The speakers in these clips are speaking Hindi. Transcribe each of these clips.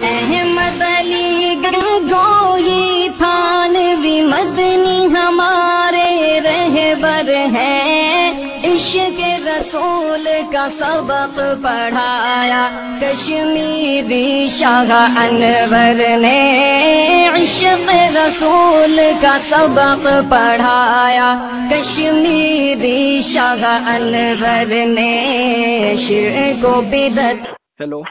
अहमद अली गंगोही थानवी मदनी हमारे रहबर हैं। इश्क रसूल का सबक पढ़ाया कश्मीरी शाह अनवर ने। इश्क रसूल का सबक पढ़ाया कश्मीरी शाह अनवर ने। शिर को बिदत। हेलो।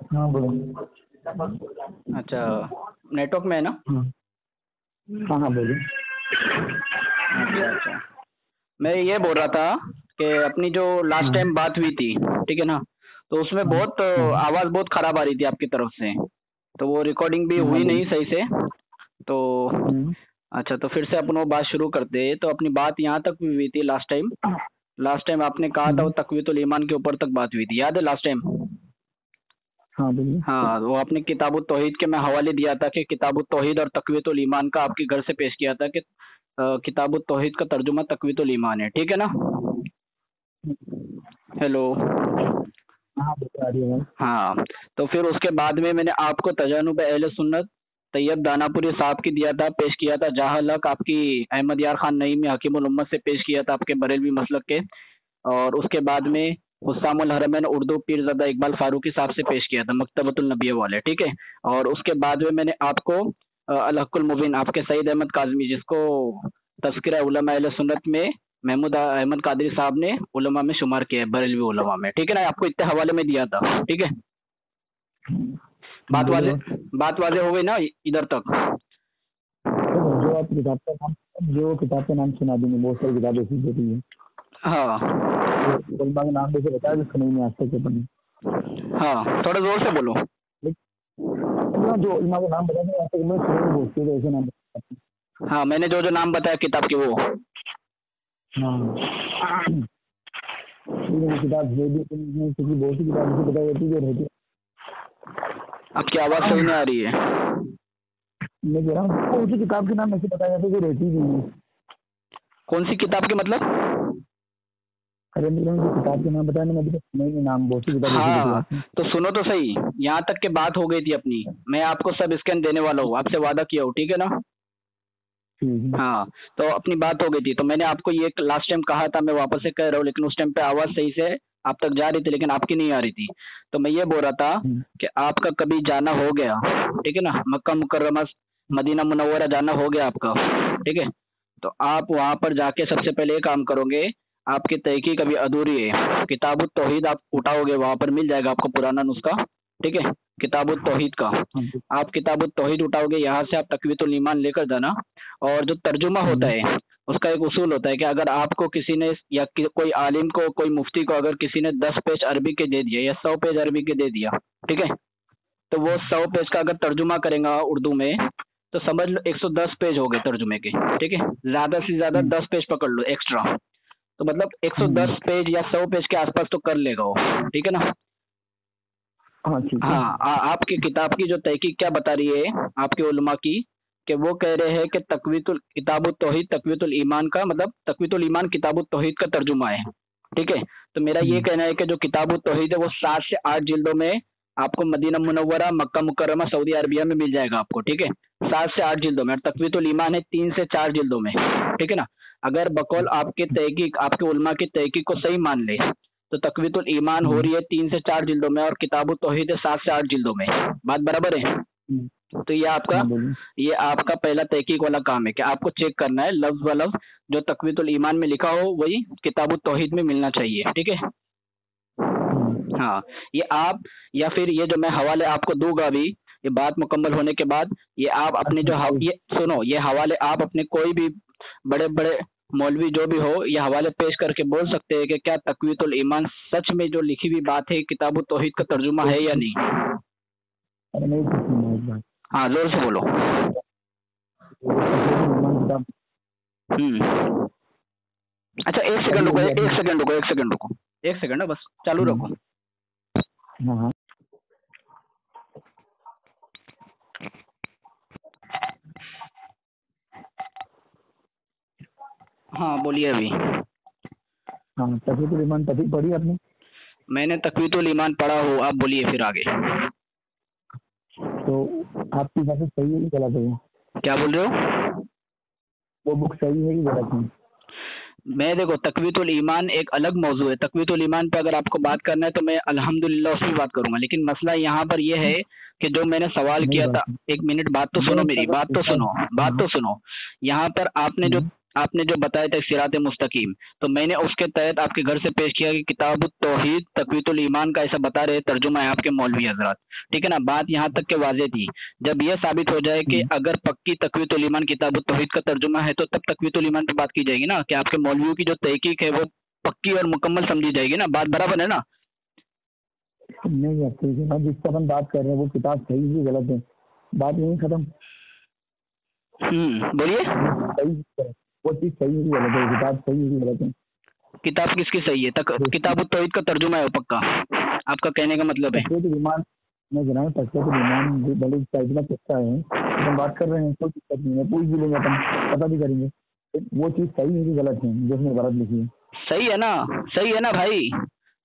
हाँ बोलो। अच्छा, नेटवर्क में है ना? हाँ हाँ बोलिए। अच्छा, मैं ये बोल रहा था कि अपनी जो लास्ट टाइम बात हुई थी, ठीक है ना, तो उसमें बहुत आवाज़ बहुत खराब आ रही थी आपकी तरफ से, तो वो रिकॉर्डिंग भी हुई नहीं सही से। तो अच्छा, तो फिर से अपन वो बात शुरू करते हैं। तो अपनी बात यहाँ तक हुई थी लास्ट टाइम। लास्ट टाइम आपने कहा था वो तकवीतुल ईमान के ऊपर तक बात हुई थी, याद है लास्ट टाइम? हाँ बोलिए। हाँ, वो आपने किताबुत तौहीद के मैं हवाले दिया था कि किताबुत तौहीद और तकवीतुल ईमान का आपके घर से पेश किया था कि किताबुत तौहीद का तर्जुमा तकवीतुल ईमान है, ठीक है ना? हेलो। हाँ बता रही है। हाँ, तो फिर उसके बाद में मैंने आपको तजानुब अहले सुन्नत तैयब दानापुरी साहब की दिया था, पेश किया था। जहाँ हक आपकी अहमद यार खान नईमी हकीमुल उम्मत से पेश किया था, आपके बरेलवी मसलक के। और उसके बाद में हुस्सामुल हरमैन उर्दू पीरज़ादा इकबाल फारूकी साहब से पेश किया था, मकतबतुल नबिय्य वाले, ठीक है। और उसके बाद में मैंने आपको अल हक़्क़ुल मुबीन आपके सईद अहमद काज़मी, जिसको तज़किरा उलमा अहले सुन्नत में महमूद अहमद कादरी साहब ने उलमा में शुमार किया है, बरेलवी उलमा में, ठीक है ना? आपको इतने हवाले में दिया था, ठीक है। बात वाज़े हो गई ना इधर तक? जो आप किताब का नाम, जो किताब का नाम सुना देंगे, बहुत सारी किताबें ऐसी होती है। हाँ, उलमा का नाम जैसे बताया जिसको नहीं आज तक अपन। हाँ, थोड़ा जोर से बोलो। जो उलमा का नाम बताया आज तक मैं सुने बोलते हैं ऐसे नाम। हाँ, मैंने जो जो नाम बताया किताब के वो। हाँ किताब क्योंकि बहुत सी किताब जैसे बताई जाती है रहती है। आपकी आवाज़ सही नहीं आ रही है। मैं कह रहा हूँ कौन सी किताब के नाम ऐसे बताया जाता है जो रहती भी नहीं। कौन सी किताब के मतलब? अरे मतलब जो किताब के नाम बताया ना, मैं नहीं नाम बहुत सी किताब। हाँ, तो सुनो तो सही, यहाँ तक के बात हो गई थी अपनी। मैं आपको सब स्कैन देने वाला हूँ, आपसे वादा किया हूँ, ठीक है ना? हाँ, तो अपनी बात हो गई थी। तो मैंने आपको ये लास्ट टाइम कहा था, मैं वापस से कह रहा हूँ, लेकिन उस टाइम पे आवाज़ सही से आप तक जा रही थी, लेकिन आपकी नहीं आ रही थी। तो मैं ये बोल रहा था कि आपका कभी जाना हो गया, ठीक है ना, मक्का मुकर्रमा मदीना मुनव्वरा जाना हो गया आपका, ठीक है। तो आप वहाँ पर जाके सबसे पहले ये काम करोगे, आपकी तहकीक अभी अधूरी है। किताबुत तौहीद आप उठाओगे, वहाँ पर मिल जाएगा आपको पुराना नुस्खा, ठीक है, किताबुत तौहीद का। आप किताबुत तौहीद उठाओगे, यहाँ से आप तकवीतुल ईमान लेकर जाना। और जो तर्जुमा होता है उसका एक उसूल होता है कि अगर आपको किसी ने या कोई आलिम को, कोई मुफ्ती को अगर किसी ने 10 पेज अरबी के दे दिया या 100 पेज अरबी के दे दिया, ठीक है, तो वो 100 पेज का अगर तर्जुमा करेगा उर्दू में, तो समझ लो 110 पेज हो गए तर्जुमे के, ठीक है। ज़्यादा से ज़्यादा 10 पेज पकड़ लो एक्स्ट्रा, तो मतलब 110 पेज या 100 पेज के आसपास तो कर लेगा वो, ठीक है ना? हाँ, आपकी किताब की जो तहकीक क्या बता रही है आपके उलमा की, कि वो कह रहे हैं कि किताबुत तौहीद तकवीतुल ईमान का मतलब तकवीतुल ईमान किताबुत तौहीद का तर्जुमा है, ठीक है। तो मेरा ये कहना है कि जो किताबुत तौहीद है वो 7 से 8 जिल्दों में आपको मदीना मुनव्वरा मक्का मुकर्रमा सऊदी अरबिया में मिल जाएगा आपको, ठीक है, 7 से 8 जिल्दों में। और तकवीतुल ईमान है 3 से 4 जिल्दों में, ठीक है ना। अगर बकौल आपके तहकीक, आपके उलमा की तहकीक को सही मान ले, तो तकवीतुल ईमान हो रही है 3 से 4 जिल्दों में और किताबुत तौहीद है 7 से 8 जिल्दों में। बात बराबर है? तो ये आपका पहला तहकीक वाला काम है कि आपको चेक करना है लफ्ज व लफ्ज जो तकवीतुल ईमान में लिखा हो वही किताबुत तौहीद में मिलना चाहिए, ठीक है। हाँ, ये आप या फिर ये जो मैं हवाले आपको दूंगा अभी, ये बात मुकम्मल होने के बाद, ये आप अपने जो ये सुनो, ये हवाले आप अपने कोई भी बड़े बड़े मौलवी जो भी हो, ये हवाले पेश करके बोल सकते हैं कि क्या तकवीतुल ईमान सच में जो लिखी हुई बात है किताबुत तौहीद का तर्जुमा है या नहीं। हाँ, जोर से बोलो। अच्छा, एक सेकंड रुको, बस चालू रखो। हाँ बोलिए अभी। तकवीतुल ईमान पढ़ी आपने? मैंने तकवीतुल ईमान पढ़ा हो, आप बोलिए फिर आगे। तो आपकी हिसाब से सही है कि गलत है? क्या बोल रहे हो? वो बुक सही है कि गलत है? मैं देखो, तकवीतुल ईमान एक अलग मौजू है। तकवीतुल ईमान पे अगर आपको बात करना है तो मैं अल्हम्दुलिल्लाह उस पर बात करूंगा, लेकिन मसला यहाँ पर यह है कि जो मैंने सवाल नहीं किया था, बात एक मिनट बात तो सुनो, मेरी बात तो सुनो, बात तो सुनो। यहाँ पर आपने जो बताया था सिराते मुस्तकीम, तो मैंने उसके तहत आपके घर से पेश किया कि किताब तौहीद तकवीतुल ईमान का ऐसा बता रहे तर्जुमा है आपके मौलवी हजरात, ठीक है ना। बात यहाँ तक के वाजे थी। जब यह साबित हो जाए कि अगर पक्की तकवीतुल ईमान किताब तौहीद का तर्जुमा है तो तब तकवीतुल ईमान पे बात की जाएगी ना, कि आपके मौलवियों की जो तहकीक है वो पक्की और मुकम्मल समझी जाएगी ना। बात बराबर है ना? नहीं है, ठीक है ना, जिस पर हम बात कर रहे हैं वो किताब सही है कि गलत है, बात यहीं खत्म। बोलिए। सही, वो चीज सही है कि गलत है, किताब सही है कि गलत है? किताब किसकी सही है? किताब तौहीद का तर्जुमा है वो पक्का, आपका कहने का मतलब है? तकवीतुल ईमान में जनाब, तकवीतुल ईमान बड़ी साइकिल किस्सा है, हम बात कर रहे हैं, कोई दिक्कत नहीं है, पूछ भी लेंगे अपन, पता भी करेंगे वो चीज सही है कि गलत है जिसमें गलत लिखी है। सही है ना, सही है ना भाई।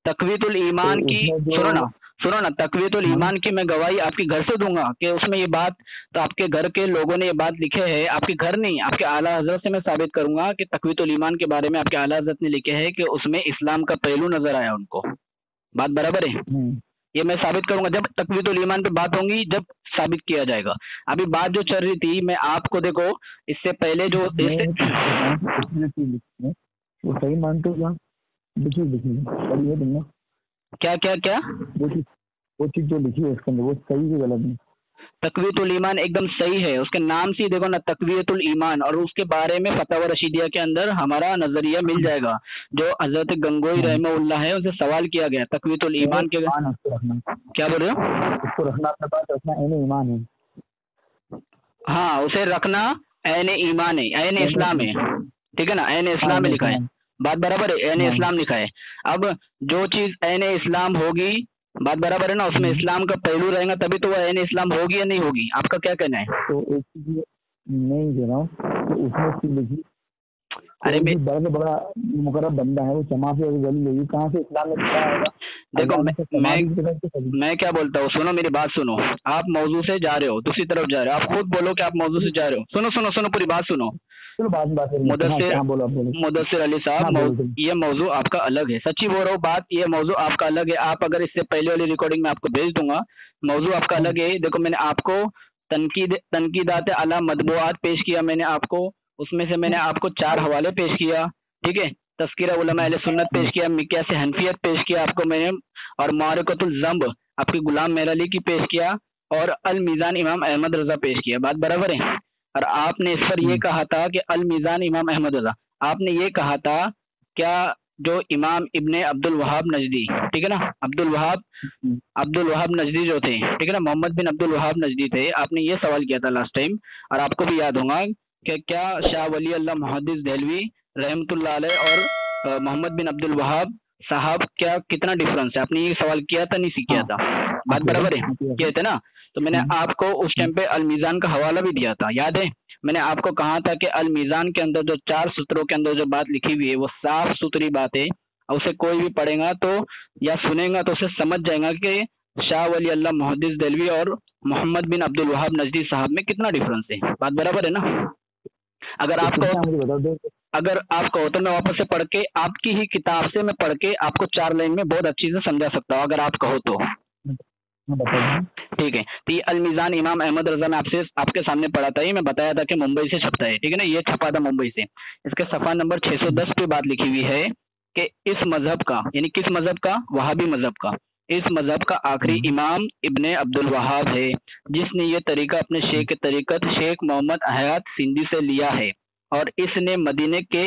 तकवीतुल ईमान तो की उसमें जो सुनो ना, तकवीतुल ईमान की मैं गवाही आपके घर से दूंगा कि उसमें ये बात, तो आपके घर के लोगों ने ये बात लिखे है, आपके घर नहीं, आपके आला हजरत से मैं साबित करूंगा कि तकवीतुल ईमान के बारे में आपके आला हजरत ने लिखे है कि उसमें इस्लाम का पहलू नजर आया उनको। बात बराबर है? ये मैं साबित करूंगा जब तकवीतुल ईमान पे बात होंगी, जब साबित किया जाएगा। अभी बात जो चल रही थी, मैं आपको देखो इससे पहले जो वो सही मानते हो क्या? लिखी पढ़ी है तुमने? क्या क्या क्या? वो चीज जो लिखी है उसके अंदर वो सही है गलत है? तकवीतुल ईमान एकदम सही है, उसके नाम से ही देखो ना, तकवीतुल ईमान, और उसके बारे में फतवा रशीदिया के अंदर हमारा नजरिया मिल जाएगा। जो हजरत गंगोई रहमहुल्लाह है, उनसे सवाल किया गया तकवीतुल ईमान के। क्या बोल रहे हो? उसको रखना अपने पास, रखना ऐन ईमान है। हाँ, उसे रखना ऐन ईमान है, ऐन इस्लाम है, ठीक है ना, ऐन इस्लाम में लिखा है। बात बराबर है, ऐन इस्लाम लिखा है। अब जो चीज ऐन इस्लाम होगी, बात बराबर है ना, उसमें इस्लाम का पहलू रहेगा तभी तो वो ऐन इस्लाम होगी या नहीं होगी? आपका क्या कहना है? तो एक चीज नहीं कह रहा हूँ, तो उसमें चीज लिखी, अरे बड़ा से बड़ा मुकर्रब बंदा है वो जमा से वली होगी, कहाँ से इस्लाम में लिखा आएगा? देखो मैं क्या बोलता हूँ, सुनो मेरी बात सुनो। आप मौजू से जा रहे हो, दूसरी तरफ जा रहे हो, आप खुद बोलो कि आप मौजू से जा रहे हो। सुनो सुनो सुनो, पूरी बात सुनो। मुदस्सिर अली साहब, ये मौजू आपका अलग है, सच्ची बोल रहा हूँ बात, ये मौजू आपका अलग है। आप अगर इससे पहले वाली रिकॉर्डिंग में आपको भेज दूंगा, मौजू आपका अलग है। देखो मैंने आपको तनकीदात अला मतबूआत पेश किया, मैंने आपको उसमें से मैंने आपको 4 हवाले पेश किया, ठीक है। तस्कीरा उलमा अहले सुन्नत पेश किया, मिक्यास हनफियत पेश किया आपको मैंने, और मारिकतुल ज़ंब आपकी गुलाम मेहर अली की पेश किया, और अल मीज़ान इमाम अहमद रजा पेश किया। बात बराबर है? और आपने इस पर यह कहा था कि अल मीज़ान इमाम अहमद रजा, आपने ये कहा था क्या, जो इमाम इब्ने अब्दुल वहाब नजदी, ठीक है ना, अब्दुल वहाब नजदी जो थे, ठीक है ना, मोहम्मद बिन अब्दुल वहाब नजदी थे। आपने ये सवाल किया था लास्ट टाइम, और आपको भी याद होगा कि क्या शाह वली अल्लाह मुहद्दिस देहलवी रहमतुल्लाह अलैह और मोहम्मद बिन अब्दुल वहाब साहब क्या कितना डिफरेंस है? आपने ये सवाल किया था, नहीं किया था? बात बराबर है, किए थे ना। तो मैंने आपको उस टाइम पे अल मीज़ान का हवाला भी दिया था, याद है? मैंने आपको कहा था कि अल मीज़ान के अंदर जो 4 सूत्रों के अंदर जो बात लिखी हुई है वो साफ सुथरी बात है, उसे कोई भी पढ़ेगा तो या सुनेगा तो उसे समझ जाएगा कि शाह वली अल्लाह मुहद्दिस देहलवी और मोहम्मद बिन अब्दुल वहाब नजदी साहब में कितना डिफरेंस है। बात बराबर है ना? अगर आप कहो तो मैं वापस से पढ़ के आपकी ही किताब से मैं पढ़ के आपको 4 लाइन में बहुत अच्छी से समझा सकता हूँ, अगर आप कहो तो। ठीक है, तो ये अल मीज़ान इमाम अहमद रजा में आपके सामने पढ़ा था, ये मैं बताया था कि मुंबई से छपता है, ठीक है ना, ये छपा था मुंबई से। इसके सफ़ा नंबर 610 पे बात लिखी हुई है कि इस मजहब का, यानी किस मजहब का? वहाबी मजहब का। इस मजहब का आखिरी इमाम इब्ने अब्दुल वहाब है, जिसने ये तरीका अपने शेख तरीकत शेख मोहम्मद हयात सिंधी से लिया है, और इसने मदीने के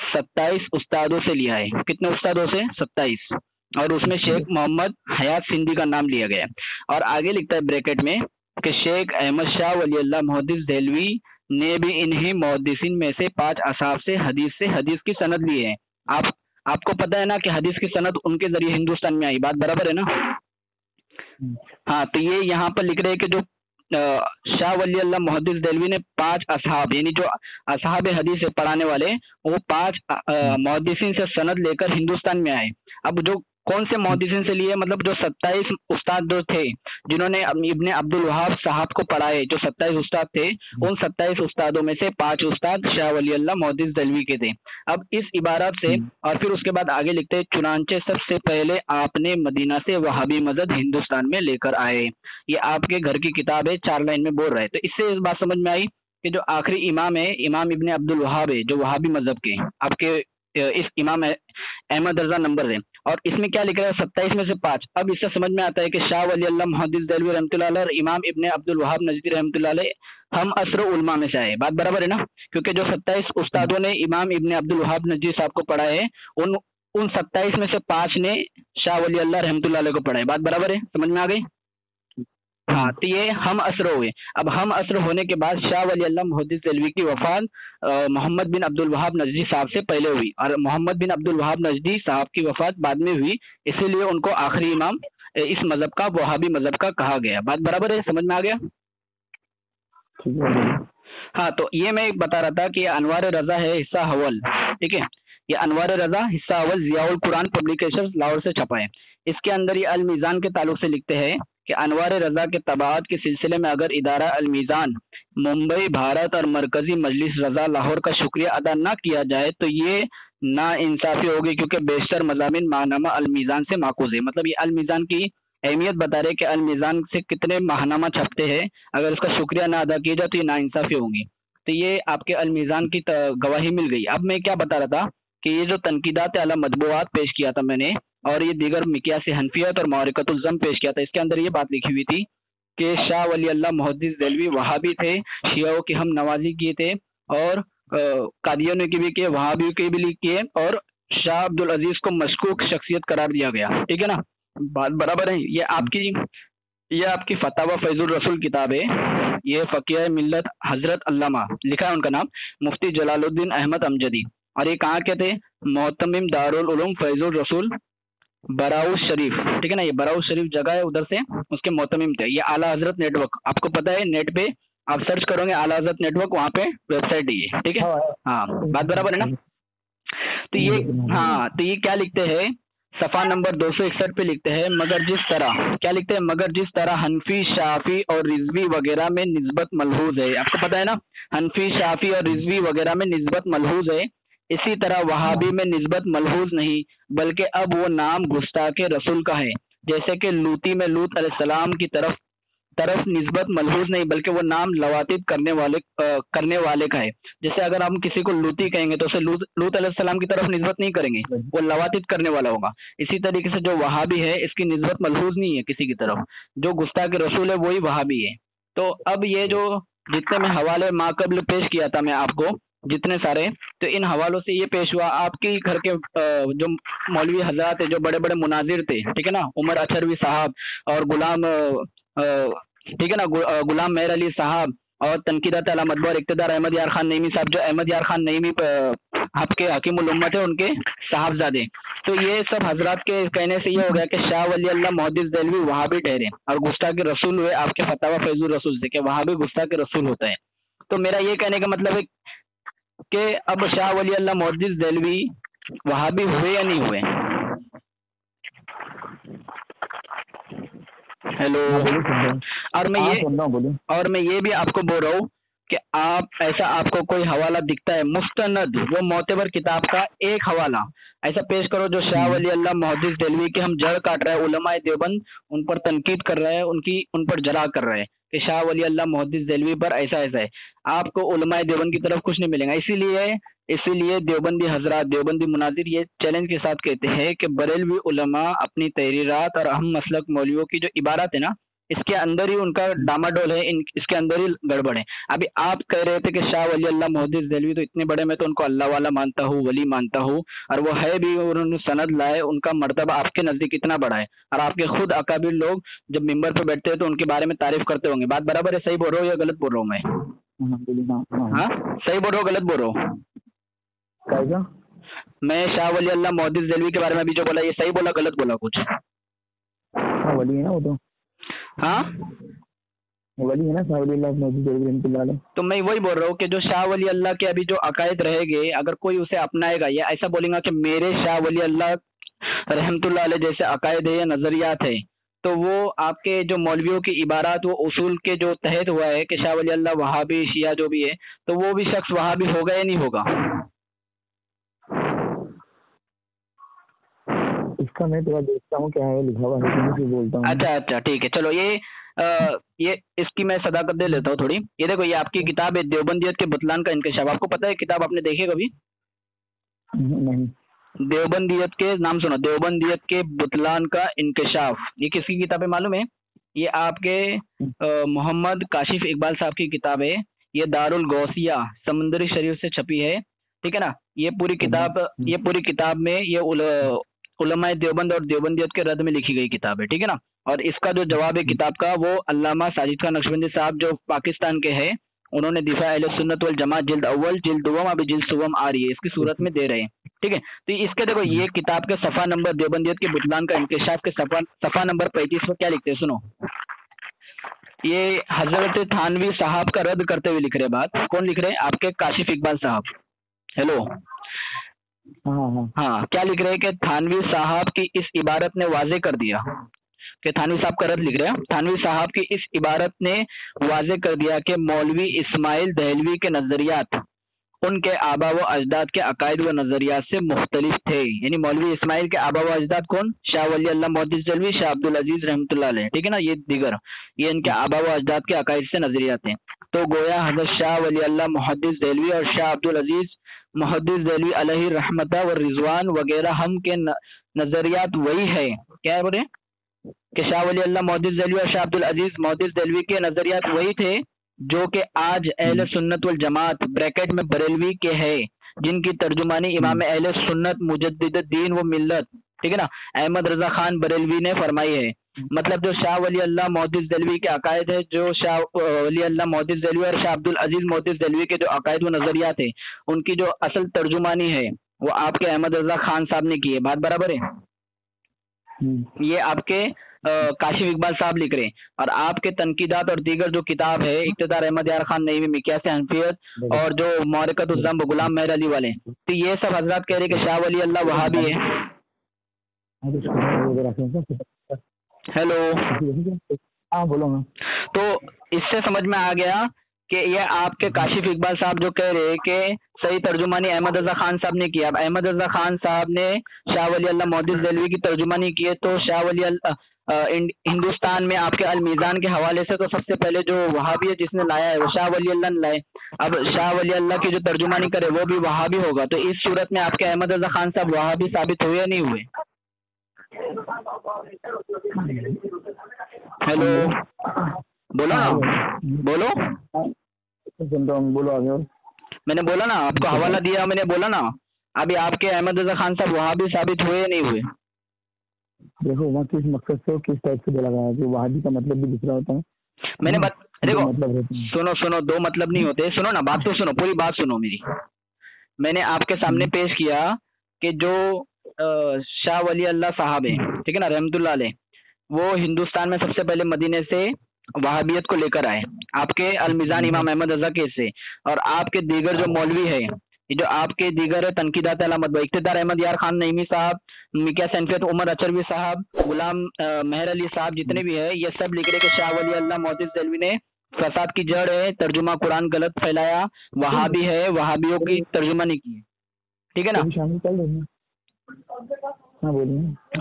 27 उस्तादों से लिया है। कितने उस्तादों से? 27, और उसमें शेख मोहम्मद हयात सिंधी का नाम लिया गया है। और आगे लिखता है ब्रैकेट में कि शेख अहमद शाह वली अल्लाह मुहद्दिस देहलवी ने भी इन्हीं मुहद्दिसीन में से 5 असहाब से हदीस की सनद ली है। आपको पता है ना कि हदीस की सनद उनके जरिए हिंदुस्तान में आई। बात बराबर है ना? हाँ, तो ये यहाँ पर लिख रहे हैं कि जो शाह वली अल्लाह मुहद्दिस देहलवी ने 5 असहाब, यानी जो असहाब हदीस से पढ़ाने वाले, वो 5 मुहद्दिसीन से सनद लेकर हिंदुस्तान में आए। अब जो कौन से मुहद्दिसीन से लिए? मतलब जो 27 उस्ताद जो थे जिन्होंने इब्ने अब्दुल वहाब साहब को पढ़ाए, जो 27 उस्ताद थे, उन 27 उस्तादों में से 5 उस्ताद शाह वली अल्लाह मुहद्दिस देलवी के थे। अब इस इबारत से और फिर उसके बाद आगे लिखते हैं, चुनांचे सबसे पहले आपने मदीना से वहाबी मजहब हिंदुस्तान में लेकर आए। ये आपके घर की किताब है, 4 लाइन में बोल रहा है। तो इससे इस बात समझ में आई कि जो आखिरी इमाम है, इमाम इब्ने अब्दुल वहाब है, जो वहाबी मजहब के आपके इस इमाम अहमद रजा नंबर है। और इसमें क्या लिखा है? 27 में से 5। अब इससे समझ में आता है कि शाह वली अल्लाह मुहद्दिस देलवी रहमतुल्लाह अलैह और इमाम इब्ने अब्दुल वहाब नजदी रहमतुल्लाह अलैह हम असर उलमा में से आए। बात बराबर है ना? क्योंकि जो 27 उस्तादों ने इमाम इब्ने अब्दुल वहाब नजदी साहब को पढ़ा है, उन 27 में से 5 ने शाह वली अल्लाह रहमतुल्लाह अलैह को पढ़ा है। बात बराबर है? समझ में आ गई? हाँ, तो ये हम असर हुए। अब हम असर होने के बाद शाह वली अल्लाह मुहद्दिस देलवी की वफात मोहम्मद बिन अब्दुल वहाब नजदी साहब से पहले हुई और मोहम्मद बिन अब्दुल वहाब नजदी साहब की वफात बाद में हुई, इसीलिए उनको आखिरी इमाम इस मजहब का, वहाबी मजहब का कहा गया। बात बराबर है? समझ में आ गया? हाँ, तो ये मैं बता रहा था कि अनवार रजा है हिस्सा अव्वल, ठीक है। ये अनवार रजा हिस्सा अव्वल जियाउल कुरान पब्लिकेशंस लाहौर से छपा है। इसके अंदर ये अल मीज़ान के ताल्लुक से लिखते हैं कि अनवार रजा के तबाअत के सिलसिले में अगर इदारा अल मीज़ान मुंबई भारत और मरकजी मजलिस रजा लाहौर का शुक्रिया अदा ना किया जाए तो ये ना इंसाफी होगी, क्योंकि बेशतर मज़ामिन माहनामा अल मीज़ान से माकूज है। मतलब ये अल मीज़ान की अहमियत बता रहे कि अल मीज़ान से कितने माहनामा छपते हैं, अगर उसका शुक्रिया ना अदा किया जाए तो ये ना इंसाफी होंगी। तो ये आपके अल मीज़ान की गवाही मिल गई। अब मैं क्या बता रहा था कि ये जो तनकीदात अला मतबूआत पेश किया था मैंने, और ये दीगर मिक्यास हनफियत और मौरिकतुल ज़म पेश किया था, इसके अंदर ये बात लिखी हुई थी कि शाह वली अल्लाह मुहद्दिस देलवी वहाबी थे, शियाओं की हम नवाजी किए थे और कादियानियों की भी किए, वहाबियों की भी किए, और शाह अब्दुल अजीज को मशकूक शख्सियत करार दिया गया। ठीक है ना? बात बराबर है। ये आपकी फतावा फैजुल रसूल किताब है। ये फ़कीह मिल्लत हजरत अल्लामा लिखा है, उनका नाम मुफ्ती जलालुद्दीन अहमद अमजदी, और ये कहाँ के थे? मोहतमिम दारुल उलूम फैजुल रसूल बराउस शरीफ, ठीक है ना? ये बराउस शरीफ जगह है, उधर से उसके मोहतमिम थे। ये आला हजरत नेटवर्क, आपको पता है, नेट पे आप सर्च करोगे आला हजरत नेटवर्क, वहाँ पे वेबसाइट ही है। ठीक है? हाँ, बात बराबर है ना? तो ये, हाँ, तो ये क्या लिखते हैं? सफ़ा नंबर 261 पे लिखते हैं, मगर जिस तरह, क्या लिखते हैं? मगर जिस तरह हनफी, शाफी और रिजवी वगैरह में निस्बत मलहूज है, आपको पता है ना, हनफी, शाफी और रिजवी वगैरह में निस्बत मलहूज है, इसी तरह वहाबी में निस्बत मलहूज नहीं, बल्कि अब वो नाम गुस्ताखे रसूल का है। जैसे कि लूती में लूत अलैहिस्सलाम की तरफ निस्बत मलहूज नहीं, बल्कि वो नाम लवातित करने वाले का है। जैसे अगर हम किसी को लूती कहेंगे तो उसे लूत अलैहिस्सलाम की तरफ निस्बत नहीं करेंगे, वो लवातित करने वाला होगा। इसी तरीके से जो वहाबी है, इसकी निस्बत मलहूज नहीं है किसी की तरफ, जो गुस्ताखे रसूल है वही वहाबी है। तो अब ये जो जितने में हवाले माकबल पेश किया था मैं आपको, जितने सारे, तो इन हवालों से ये पेश हुआ आपके घर के जो मौलवी हजरात है, जो बड़े बड़े मुनाजिर थे, ठीक है ना, उमर अचरवी साहब और गुलाम, ठीक है ना, गुलाम मेहर अली साहब और तनकीदात अला मतबू और इक्तदार अहमद यार खान नईमी साहब, जो अहमद यार खान नईमी आपके हकीमुल उम्मत है, उनके साहबजादे। तो ये सब हजरात के कहने से ये हो गया कि शाह वली अल्लाह मुहद्दिस देलवी वहाबी ठहरे और गुस्ताखे रसूल हुए आपके फतावा फैजुल रसूल से, कि वहाबी गुस्ताखे रसूल होता है। तो मेरा ये कहने का मतलब है कि अब शाह वली अल्लाह मुहद्दिस देलवी वहाबी हुए या नहीं हुए? हेलो। और मैं ये भी आपको बोल रहा हूँ कि आप ऐसा, आपको कोई हवाला दिखता है मुस्तनद, वो मोतबर किताब का एक हवाला ऐसा पेश करो जो शाह वली अल्लाह मुहद्दिस देलवी के हम जड़ काट रहे हैं, उलमाए देवबंद उन पर तनकीद कर रहा है, उन पर जरा कर रहे हैं कि शाह वली अल्लाह मुहद्दिस देलवी पर ऐसा ऐसा है। आपको उलमाए देवबंद की तरफ कुछ नहीं मिलेगा। इसीलिए देवबंदी हजरात, देवबंदी मुनाजिर ये चैलेंज के साथ कहते हैं कि बरेलवी उलमा अपनी तहरीरात और अहम मसलक मौलवियों की जो इबारत है ना, इसके अंदर ही उनका डामाडोल है, इसके अंदर ही गड़बड़ है। अभी आप कह रहे थे कि शाह वली अल्लाह मुहद्दिस देलवी तो इतने बड़े, मैं तो उनको अल्लाह वाला मानता हूँ, वली मानता हूँ, और वो है भी, उन्होंने सनद लाए, उनका मर्तबा आपके नजदीक इतना बड़ा है, और आपके खुद अकाबिर लोग जब मिंबर पे बैठते हैं तो उनके बारे में तारीफ करते होंगे। बात बराबर है? सही बोल रहा हूँ या गलत बोल रहा हूँ मैं? हाँ, सही बोल रहा हूँ गलत बोल रहा हूँ? मैं शाह वली अल्लाह मुहद्दिस देलवी के बारे में अभी जो बोला, ये सही बोला गलत बोला कुछ? वली है ना वो तो। हाँ, वली है ना शाह वली अल्लाह मुहद्दिस देलवी। तो मैं वही बोल रहा हूँ कि जो शाह वली अल्लाह के अभी जो अकायद रहेंगे, अगर कोई उसे अपनाएगा या ऐसा बोलेगा कि मेरे शाह वली अल्लाह रहमतुल्लाह अलैह जैसे अकायद है या नजरियात है, तो वो आपके जो मौलवियों की इबारात वो उसूल के जो तहत हुआ है कि शाह वली अल्लाह वहाबी शिया जो भी है, तो वो भी शख्स वहाबी होगा या नहीं होगा? इसका मैं थोड़ा देखता हूँ क्या है लिखा हुआ है, फिर बोलता हूँ। अच्छा अच्छा ठीक है, चलो ये इसकी मैं सदाकत दे लेता हूँ थोड़ी। ये देखो, ये आपकी किताब है देवबंदियत के बुतलान का इंकशाफ। आपको पता है किताब, आपने देखी कभी? नहीं। देवबंदियत के नाम सुनो, देवबंदियत के बुतलान का इंकशाफ। ये किसकी किताब है मालूम है? ये आपके मोहम्मद काशिफ इकबाल साहब की किताब है। ये दारुल गौसिया समुंदरी शरीफ से छपी है, ठीक है ना। ये पूरी किताब में ये उलमाए देवबंद और देवबंदियत के रद्द में लिखी गई किताब है, ठीक है ना। और इसका जो जवाब है किताब का, वो अल्लामा साजिद खान नक्शबंदी साहब जो पाकिस्तान के हैं, उन्होंने दिफा अहले सुन्नत वल जमात जिल्द अव्वल जिल्द दुवम, अभी जिल्द सुवम आ रही है, इसकी सूरत में दे रहे हैं, ठीक है। तो इसके देखो, ये किताब के सफा नंबर देवबंदियत के बुतलान का इंकशाफ के सफा नंबर 35 पर क्या लिखते हैं सुनो। ये हजरत थानवी साहब का रद्द करते हुए लिख रहे हैं। बात कौन लिख रहे हैं? आपके काशिफ इकबाल साहब। हेलो, हाँ, क्या लिख रहे हैं कि थानवी साहब की इस इबारत ने वाजे कर दिया कि थानवी साहब का रद्द लिख रहे हैं। थानवी साहब की इस इबारत ने वाजे कर दिया कि मौलवी इस्माइल दहलवी के नजरियात उनके आबा व अजदाद के अकायद व नजरियात से मुख्तलिफ थे। यानी मौलवी इस्माइल के आबा व अजदाद कौन? शाह वली अल्लाह मुहद्दिस दहलवी, शाह अब्दुल अजीज रहमतुल्लाह अलैह, ठीक है ना। ये दिगर, ये इनके आबा व अजदाद के अकायद से नजरियात हैं। तो गोया हजरत शाह वली अल्लाह मुहद्दिस दहलवी और शाह अब्दुल अजीज मुहद्दिस दहलवी अलैहि रहमता व रिजवान वगैरह हम के नजरियात वही है। क्या है बोले कि शाह वली अल्लाह मुहद्दिस दहलवी और शाह अब्दुल अजीज मुहद्दिस दहलवी के नजरियात वही थे जो कि आज अहले सुन्नत वल जमात ब्रैकेट में बरेलवी के है, जिनकी तर्जुमानी इमाम अहले सुन्नत मुजद्दिद दीन व मिल्लत, ठीक है ना, अहमद रजा खान बरेलवी ने फरमाई है। मतलब जो शाह वली अल्लाह मुहद्दिस दहलवी के अकायद है, जो शाह वली अल्लाह मुहद्दिस दहलवी और शाह अब्दुल अजीज मुहद्दिस दहलवी के जो अकायद व नजरियात है, उनकी जो असल तर्जुमानी है वो आपके अहमद रजा खान साहब ने की है। बात बराबर है? ये आपके काशिफ इकबाल साहब लिख रहे हैं। और आपके तनकीदात और दीगर जो किताब है इक्तदार अहमद यार खान नईमी मिक्यास हनफियत और जो मौरकत उज़्ज़म गुलाम मेहर अली वाले, तो ये सब हजरात कह रहे हैं कि शाह वली अल्लाह वहाबी है। हेलो, हाँ बोलो ना। तो इससे समझ में आ गया कि ये आपके काशिफ इकबाल साहब जो कह रहे हैं कि सही तर्जुमानी अहमद रजा खान साहब ने किया। अब अहमद रजा खान साहब ने शाह वली अल्लाह मुहद्दिस दहलवी की तर्जुमानी की है, तो शाह वली हिंदुस्तान में आपके अल मीज़ान के हवाले से तो सबसे पहले जो वहाबी है जिसने लाया है वो शाह वली अल्लाह ने लाए। अब शाह वली अल्लाह की जो तर्जुमानी करे वो भी वहाबी होगा, तो इस सूरत में आपके अहमद रजा खान साहब वहाबी साबित हुए या नहीं हुए? हेलो, बोलो ना, बोलो। बोलो आगे। मैंने बोला ना, आपको हवाला दिया, मैंने बोला ना। अभी आपके अहमद रजा खान साहब वहाबी साबित हुए या नहीं हुए? देखो वहाँ किस मकसद से किस टाइप से बोला गया है कि वहाबी का मतलब भी दूसरा होता है। मैंने देखो मतलब सुनो, दो मतलब नहीं होते। सुनो ना, बात तो सुनो, पूरी बात सुनो मेरी। मैंने आपके सामने पेश किया कि जो शाह वली अल्लाह साहब है, ठीक है ना, रहमतुल्लाह अलैह, वो हिंदुस्तान में सबसे पहले मदीने से वहाबियत को लेकर आए, आपके अल मीज़ान इमाम अहमद रजा के से। और आपके दीगर जो मौलवी है, जो आपके दीगर तनकीदात अलामत इक्तदार अहमद यार खान नईमी साहब, मिक्यास हनफियत उमर अचरवी साहब, गुलाम मेहर अली साहब, जितने भी है, ये सब लिख रहे कि शाह वली अल्लाह मुहद्दिस दहलवी ने फसाद की जड़ है, तर्जुमा कुरान गलत फैलाया, वहाबी है, वहाबियों की तर्जुमानी की है, ठीक है ना।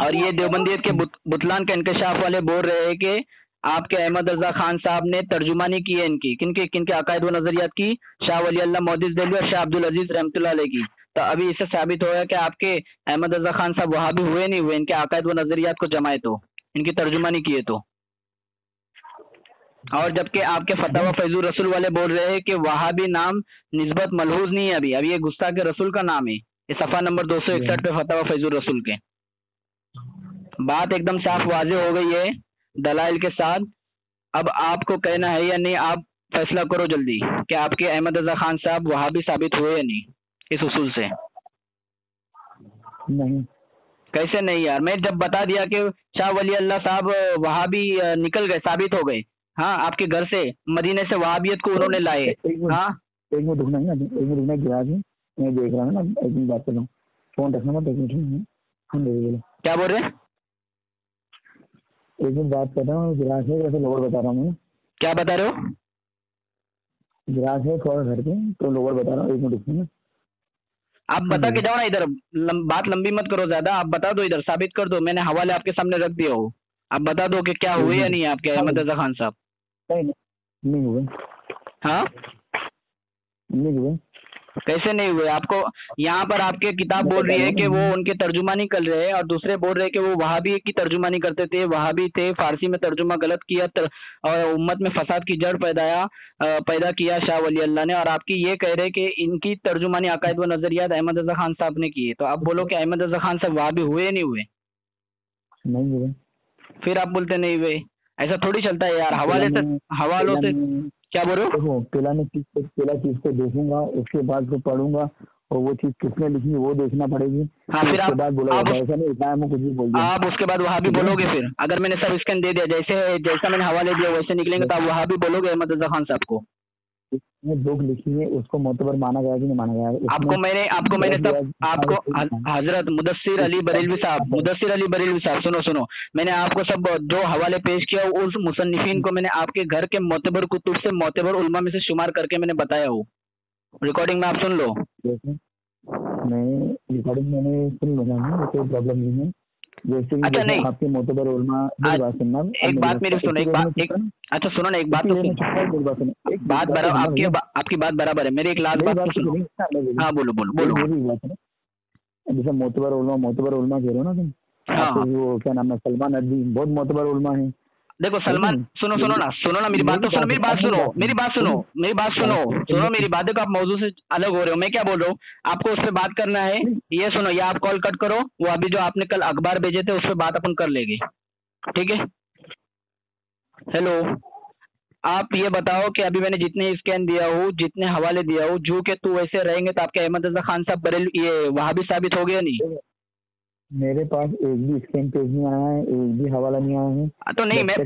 और ये देवबंदियत के बुतलान के इंकशाफ वाले बोल रहे हैं कि आपके अहमद रजा खान साहब ने तर्जुमानी की है इनकी, किनके अकायद व नजरियात की? शाह वली अल्लाह मुहद्दिस दहलवी और शाह अब्दुल अजीज रहमतुल्लाह अलैह की। तो अभी इससे साबित हो गया कि आपके अहमद रजा खान साहब वहाबी हुए नहीं हुए, इनके अकायद व नजरियात को जमाए तो, इनकी तर्जुमानी किए तो। और जबकि आपके फतवा फैजुर रसूल वाले बोल रहे हैं कि वहाबी नाम निस्बत मलहूज नहीं है, अभी ये गुस्ताख के रसूल का नाम है। ये सफा नंबर 261 पे फतवा फैजुर रसूल के। बात एकदम साफ वाजे हो गई है दलाइल के साथ। अब आपको कहना है या नहीं, आप फैसला करो जल्दी कि आपके अहमद रजा खान साहब वहाबी साबित हुए या नहीं इस उसूल से। नहीं। कैसे नहीं यार? मैं जब बता दिया कि शाह वली अल्लाह साहब वहाबी निकल गए, साबित हो गए, हाँ, आपके घर से मदीने से वहाबियत को उन्होंने लाए। हाँ, एक मिनट रुकना है, एक मिनट गिरा दी, मैं देख रहा हूँ ना, एक मिनट बात कर रहा हूँ, फोन रखना मत, एक मिनट। हाँ बोलो। क्या बोल रहे हैं? एक मिनट बात कर रहा हूँ, गिरास है वैसे लोअर बता रहा हूँ मैं। क्या बता रहे हो? गिरास है थोड़ा घर पे, तो लोअर बता रहा हूँ, एक मिनट इसमें। आप बता के जाओ ना इधर, बात लंबी मत करो ज्यादा, आप बता दो इधर, साबित कर दो, मैंने हवाले आपके सामने रख दिया हो, आप बता दो कि क्या हुए या नहीं आपके अहमद रजा खान साहब। नहीं हुए। हाँ नहीं हुए। कैसे नहीं हुए? आपको यहाँ पर आपके किताब बोल रही है कि वो उनके तर्जुमानी कर रहे हैं, और दूसरे बोल रहे हैं कि वो वहाबी की तर्जुमानी करते थे, वहाबी थे, फारसी में तर्जुमा गलत किया और उम्मत में फसाद की जड़ पैदा किया शाह वली अल्लाह ने, और आपकी ये कह रहे कि इनकी तर्जुमानी अकायद व नजरियात अहमद रजा खान साहब ने की है, तो आप बोलो कि अहमद रजा खान साहब वहाबी हुए या नहीं हुए? नहीं हुए। फिर आप बोलते नहीं हुए, ऐसा थोड़ी चलता है यार। हवालों से क्या बोल रहे हो? देखो, पहला चीज को देखूंगा, उसके बाद को पढ़ूंगा, और वो चीज किसने लिखी वो देखना पड़ेगी। हाँ, फिर उसके बाद बोला ऐसा नहीं होता है, मैं कुछ भी बोल दिया। आप उसके बाद वहां भी बोलोगे? फिर अगर मैंने सब स्कैन दे दिया, जैसा मैंने हवाले दिया वैसे निकलेंगे, तो आप वहां भी बोलोगे अहमद रजा खान साहब को? बुक लिखी है, उसको मोतबर माना गया कि नहीं माना गया? आपको मैंने सब आपको हजरत मुदस्सिर अली बरेलवी साहब, सुनो, मैंने आपको सब जो हवाले पेश किया उस मुसन्निफिन को मैंने आपके घर के मोतबर कुतुब से, मोतबर उलमा में से शुमार करके मैंने बताया हूँ, रिकॉर्डिंग में आप सुन लो। मैं रिकॉर्डिंग मैंने सुन लूंगा, कोई प्रॉब्लम नहीं है। जैसे अच्छा नहीं, आपके मोतबर उलमा, बात सुनना, एक बात मेरी सुनो, अच्छा सुनो ना, एक बात तो आपकी बात बराबर है, मेरी एक लास्ट बात तो सुनो। हाँ बोलो। मेरी बात है, जैसे मोतबर उलमा कह रहे हो ना तुम। हाँ। वो क्या नाम है, सलमान नदवी, बहुत मोतबर उलमा है। देखो सलमान, सुनो ना, मेरी बात सुनो, मेरी बातें को आप मौजू से अलग हो रहे हो। मैं क्या बोल रहा हूँ, आपको उस पर बात करना है, ये सुनो, या आप कॉल कट करो, वो अभी जो आपने कल अखबार भेजे थे उस पर बात अपन कर लेंगे, ठीक है? हेलो, आप ये बताओ कि अभी मैंने जितने स्कैन दिया हूँ, जितने हवाले दिया हूँ, जो कि तू वैसे रहेंगे तो आपके अहमद रजा खान साहब बरेलवी ये वहाबी साबित हो गया नहीं? मेरे पास एक भी स्कैन पेज नहीं आया है, एक भी हवाला नहीं आया है। तो नहीं, मैं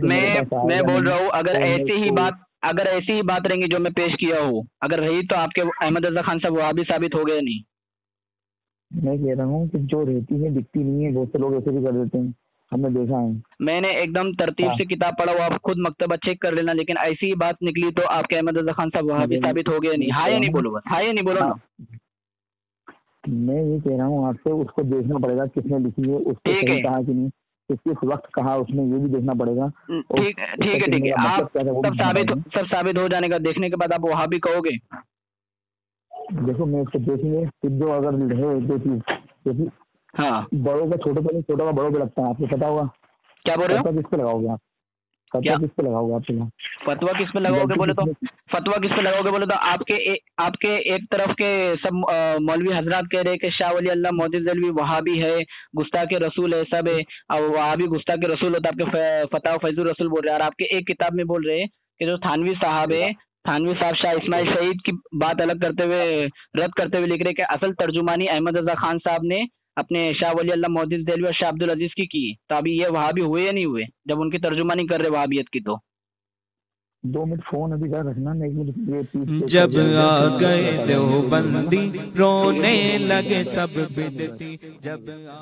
बोल रहा हूँ, अगर ऐसी ही बात रहेंगी जो मैं पेश किया हूँ, अगर रही, तो आपके अहमद रजा खान साहब वहाबी साबित हो गए नहीं? मैं कह रहा हूँ कि जो रहती है दिखती नहीं है, बहुत से लोग ऐसे भी कर देते हैं, हमने देखा है। मैंने एकदम तरतीब से किताब पढ़ा हुआ, आप खुद मकतबा चेक कर लेना, लेकिन ऐसी ही बात निकली तो आपके अहमद रजा खान साहब वहाबी साबित हो गए नहीं? हाँ या नहीं बोलो, बस हाँ या नहीं बोलो ना। मैं ये कह रहा हूँ आपसे, उसको देखना पड़ेगा किसने लिखी है, उसको सही कहा कि नहीं, किस वक्त कहा उसने, ये भी देखना पड़ेगा। ठीक है, आप सब साबित हो जाने का देखने के बाद आप वहां भी कहोगे? देखो, मैं उसको देखेंगे, फिर जो अगर है जो चीज, क्योंकि हाँ, बड़ों का छोटे पे, छोटा का बड़ों पे लगता है, आपको पता होगा। क्या बोल रहे हो? किस पे लगाओगे आप? किस पे लगाओगे आप? फतवा किस पे लगाओगे बोले तो आपके एक तरफ के सब मौलवी हजरात कह रहे हैं कि शाह वली अल्लाह मोअज़्ज़िज़ देलवी वहाबी है, गुस्ताखे रसूल है, सब है, और वहाबी गुस्ताखे रसूल होता है, आपके फतवा फैजुर रसूल बोल रहे हैं, और आपके एक किताब में बोल रहे हैं कि जो थानवी साहब है, थानवी साहब शाह इस्माइल शहीद की बात अलग करते हुए, रद्द करते हुए लिख रहे कि असल तर्जुमानी अहमद रजा खान साहब ने अपने शाह वली अल्लाह मोअज़्ज़िज़ देलवी और शाह अब्दुल अजीज की। तो अभी ये वहाबी हुए या नहीं हुए जब उनकी तर्जुमानी कर रहे वहाबियत की? तो 2 मिनट फोन अभी क्या रखना, मैं 1 मिनट। जब आ गए देवबंदी रोने लगे सब बिदती, जब आ